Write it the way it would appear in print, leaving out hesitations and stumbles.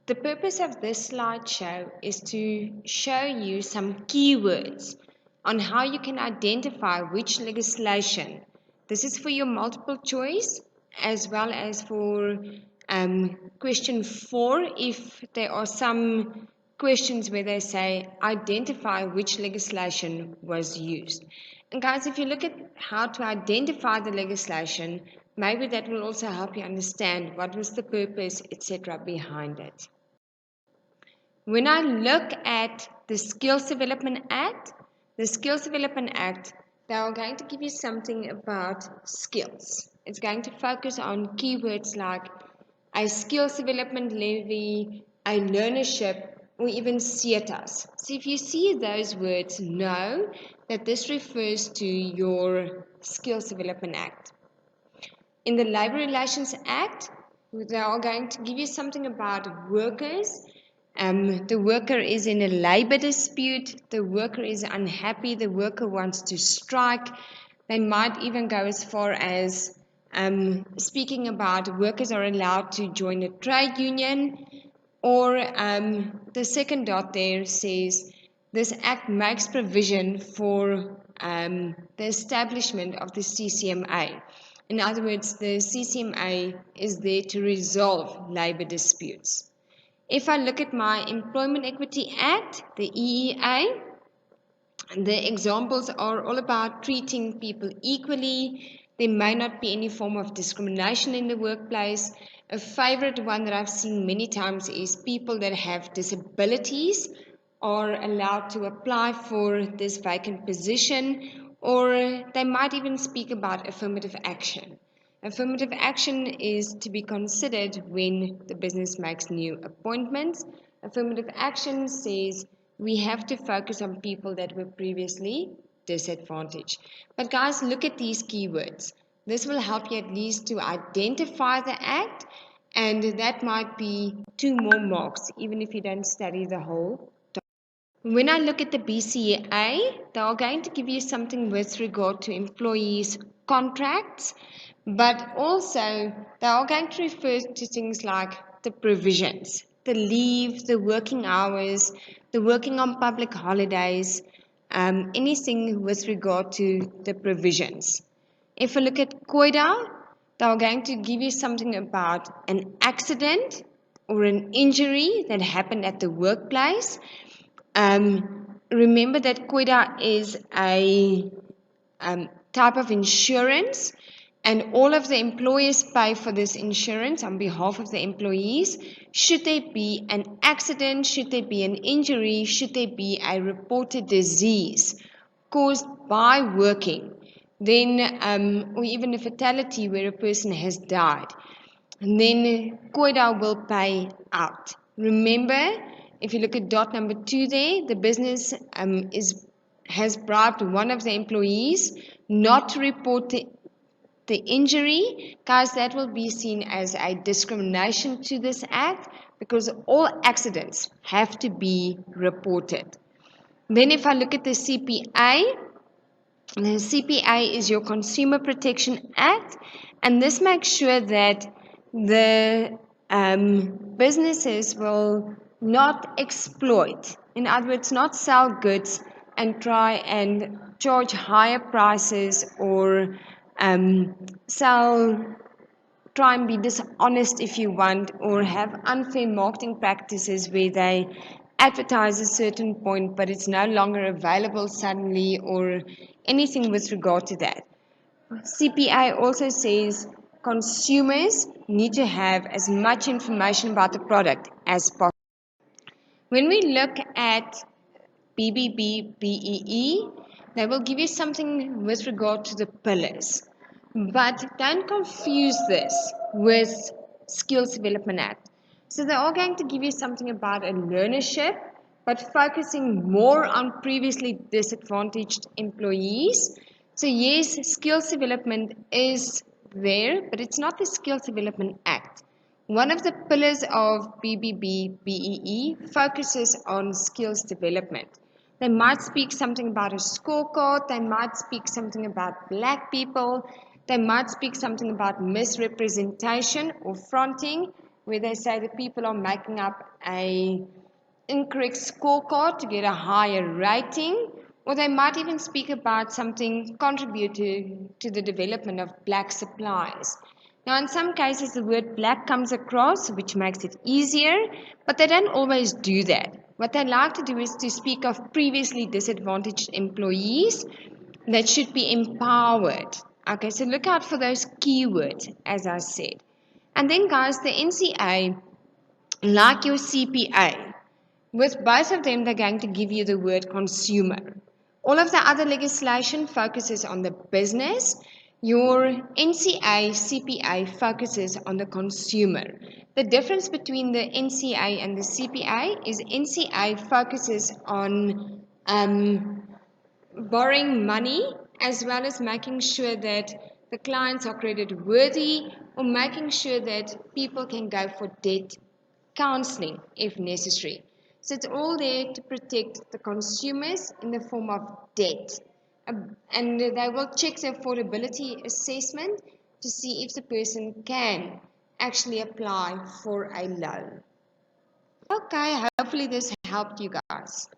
The purpose of this slideshow is to show you some keywords on how you can identify which legislation. This is for your multiple choice as well as for question 4 if there are some questions where they say identify which legislation was used. And guys, if you look at how to identify the legislation, maybe that will also help you understand what was the purpose, etc. behind it. When I look at the Skills Development Act, they are going to give you something about skills. It's going to focus on keywords like a skills development levy, a learnership, or even SETAs. So if you see those words, know that this refers to your Skills Development Act. In the Labour Relations Act, they are going to give you something about workers. The worker is in a labor dispute, the worker is unhappy, the worker wants to strike. They might even go as far as speaking about workers are allowed to join a trade union. Or the second dot there says, this act makes provision for the establishment of the CCMA. In other words, the CCMA is there to resolve labor disputes. If I look at my Employment Equity Act, the EEA, the examples are all about treating people equally. There may not be any form of discrimination in the workplace. A favorite one that I've seen many times is people that have disabilities are allowed to apply for this vacant position, or they might even speak about affirmative action. Affirmative action is to be considered when the business makes new appointments. Affirmative action says we have to focus on people that were previously disadvantaged. But guys, look at these keywords. This will help you at least to identify the act, and that might be 2 more marks, even if you don't study the whole. When I look at the BCA, they are going to give you something with regard to employees' contracts, but also they are going to refer to things like the provisions, the leave, the working hours, the working on public holidays, anything with regard to the provisions. If I look at COIDA, they are going to give you something about an accident or an injury that happened at the workplace. Remember that COIDA is a type of insurance, and all of the employers pay for this insurance on behalf of the employees. Should there be an accident, should there be an injury, should there be a reported disease caused by working, then or even a fatality where a person has died, then COIDA will pay out. Remember, if you look at dot number 2 there, the business has bribed one of the employees not to report the injury. Guys, that will be seen as a discrimination to this act because all accidents have to be reported. Then if I look at the CPA, the CPA is your Consumer Protection Act, and this makes sure that the businesses will not exploit, in other words, not sell goods and try and charge higher prices or try and be dishonest if you want, or have unfair marketing practices where they advertise a certain point but it's no longer available suddenly or anything with regard to that. CPA also says consumers need to have as much information about the product as possible. When we look at BBB, BEE, they will give you something with regard to the pillars. But don't confuse this with Skills Development Act. So they are going to give you something about a learnership, but focusing more on previously disadvantaged employees. So yes, skills development is there, but it's not the Skills Development Act. One of the pillars of BBB, BEE focuses on skills development. They might speak something about a scorecard, they might speak something about black people, they might speak something about misrepresentation or fronting, where they say that people are making up a incorrect scorecard to get a higher rating, or they might even speak about something contributing to the development of black suppliers. Now, in some cases, the word black comes across, which makes it easier, but they don't always do that. What they like to do is to speak of previously disadvantaged employees that should be empowered. Okay, so look out for those keywords, as I said. And then, guys, the NCA, like your CPA, with both of them, they're going to give you the word consumer. All of the other legislation focuses on the business. Your NCA, CPA focuses on the consumer. The difference between the NCA and the CPA is NCA focuses on borrowing money as well as making sure that the clients are credit worthy or making sure that people can go for debt counseling if necessary. So it's all there to protect the consumers in the form of debt. And they will check the affordability assessment to see if the person can actually apply for a loan. Okay, hopefully this helped you guys.